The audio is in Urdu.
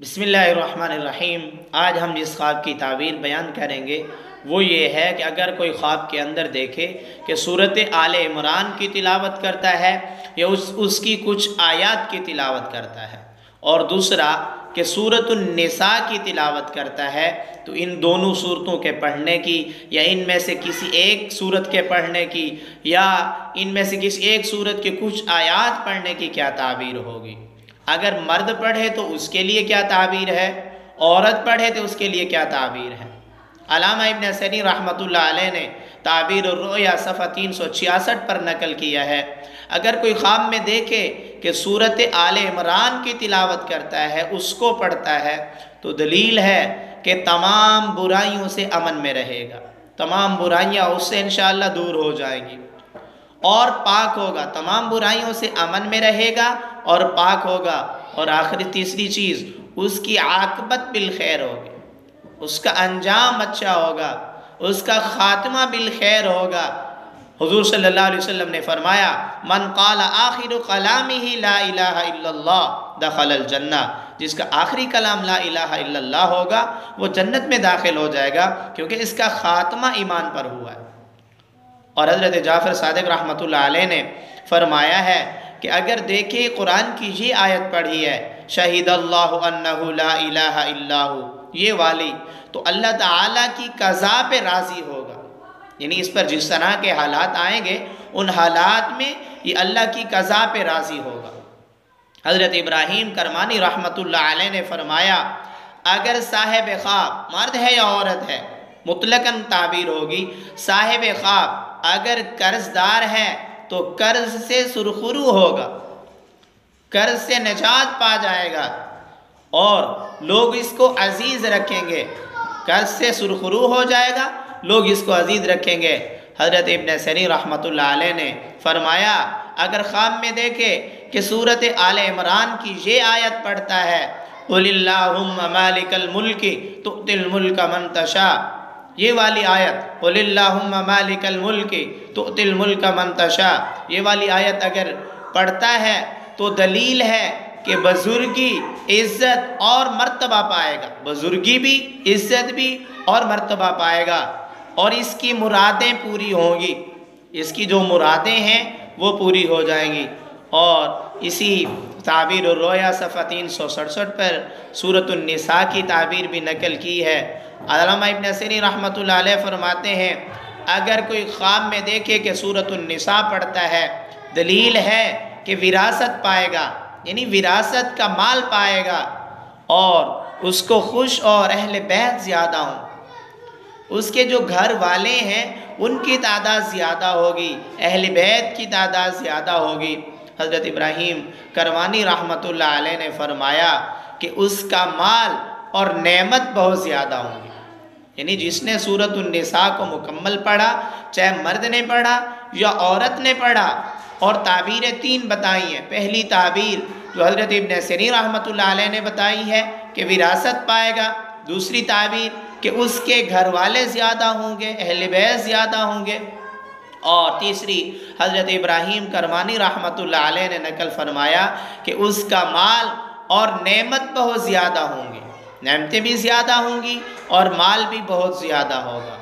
بسم اللہ الرحمن الرحیم۔ آج ہم جس خواب کی تعبیر بیان کریں گے وہ یہ ہے کہ اگر کوئی خواب کے اندر دیکھے کہ سورۃ آل عمران کی تلاوت کرتا ہے یا اس کی کچھ آیات کی تلاوت کرتا ہے، اور دوسرا کہ سورۃ النساء کی تلاوت کرتا ہے، تو ان دونوں صورتوں کے پڑھنے کی یا ان میں سے کسی ایک صورت کے پڑھنے کی یا ان میں سے کسی ایک صورت کے کچھ آیات پڑھنے کی کیا تعبیر ہوگی؟ اگر مرد پڑھے تو اس کے لیے کیا تعبیر ہے، عورت پڑھے تو اس کے لیے کیا تعبیر ہے؟ علامہ ابن عثیمین رحمۃ اللہ علیہ نے تعبیر الرؤیا صفحہ 366 پر نقل کیا ہے، اگر کوئی خواب میں دیکھے کہ سورۃ آل عمران کی تلاوت کرتا ہے، اس کو پڑھتا ہے، تو دلیل ہے کہ تمام برائیوں سے امن میں رہے گا، تمام برائیاں اس سے انشاءاللہ دور ہو جائیں گی اور پاک ہوگا، تمام برائیوں سے امن میں رہے گا اور پاک ہوگا، اور آخری تیسری چیز اس کی عاقبت بالخیر ہوگی، اس کا انجام اچھا ہوگا، اس کا خاتمہ بالخیر ہوگا۔ حضور صلی اللہ علیہ وسلم نے فرمایا من قال آخر کلامہ لا الہ الا اللہ دخل الجنہ، جس کا آخری کلام لا الہ الا اللہ ہوگا وہ جنت میں داخل ہو جائے گا، کیونکہ اس کا خاتمہ ایمان پر ہوا ہے۔ اور حضرت جعفر صادق رحمۃ اللہ علیہ نے فرمایا ہے کہ اگر دیکھیں قرآن کی یہ آیت پڑھی ہے شہید اللہ انہ لا الہ الا ہو، یہ والی، تو اللہ تعالیٰ کی قضا پہ راضی ہوگا، یعنی اس پر جس طرح کے حالات آئیں گے ان حالات میں یہ اللہ کی قضا پہ راضی ہوگا۔ حضرت ابراہیم کرمانی رحمۃ اللہ علیہ نے فرمایا اگر صاحب خواب مرد ہے یا عورت ہے، مطلقاً تعبیر ہوگی، صاحب خواب اگر قرض دار ہے تو قرض سے سرخرو ہوگا، قرض سے نجات پا جائے گا اور لوگ اس کو عزیز رکھیں گے، قرض سے سرخرو ہو جائے گا، لوگ اس کو عزیز رکھیں گے۔ حضرت ابن سیرین رحمۃ اللہ علیہ نے فرمایا اگر خواب میں دیکھے کہ سورۃ آل عمران کی یہ آیت پڑھتا ہے قل اللہم مالک الملک تؤتی الملک من تشاء، یہ والی آیت قل اللہم مالک الملک تؤتی الملک من تشاء، یہ والی آیت اگر پڑھتا ہے تو دلیل ہے کہ بزرگی عزت اور مرتبہ پائے گا، بزرگی بھی عزت بھی اور مرتبہ پائے گا، اور اس کی مرادیں پوری ہوں گی، اس کی جو مرادیں ہیں وہ پوری ہو جائیں گی۔ اور اسی تعبیر الرؤیا صفحہ 367 پر سورۃ النساء کی تعبیر بھی نقل کی ہے۔ علامہ ابن عثیمین رحمۃ اللہ علیہ فرماتے ہیں اگر کوئی خواب میں دیکھے کہ سورۃ النساء پڑھتا ہے، دلیل ہے کہ وراثت پائے گا، یعنی وراثت کا مال پائے گا، اور اس کو خوش اور اہل بیت زیادہ ہوں، اس کے جو گھر والے ہیں ان کی تعداد زیادہ ہوگی، اہل بیت کی تعداد زیادہ ہوگی۔ حضرت ابراہیم کروانی رحمۃ اللہ علیہ نے فرمایا کہ اس کا مال اور نعمت بہت زیادہ ہوں گی، یعنی جس نے سورۃ النساء کو مکمل پڑھا، چاہے مرد نے پڑھا یا عورت نے پڑھا، اور تعبیریں 3 بتائی ہیں۔ پہلی تعبیر جو حضرت ابن سیرین رحمۃ اللہ علیہ نے بتائی ہے کہ وراثت پائے گا، دوسری تعبیر کہ اس کے گھر والے زیادہ ہوں گے، اہل بیت زیادہ ہوں گے، اور تیسری حضرت ابراہیم کرمانی رحمۃ اللہ علیہ نے نقل فرمایا کہ اس کا مال اور نعمت بہت زیادہ ہوں گے، نعمتیں بھی زیادہ ہوں گی اور مال بھی بہت زیادہ ہوگا۔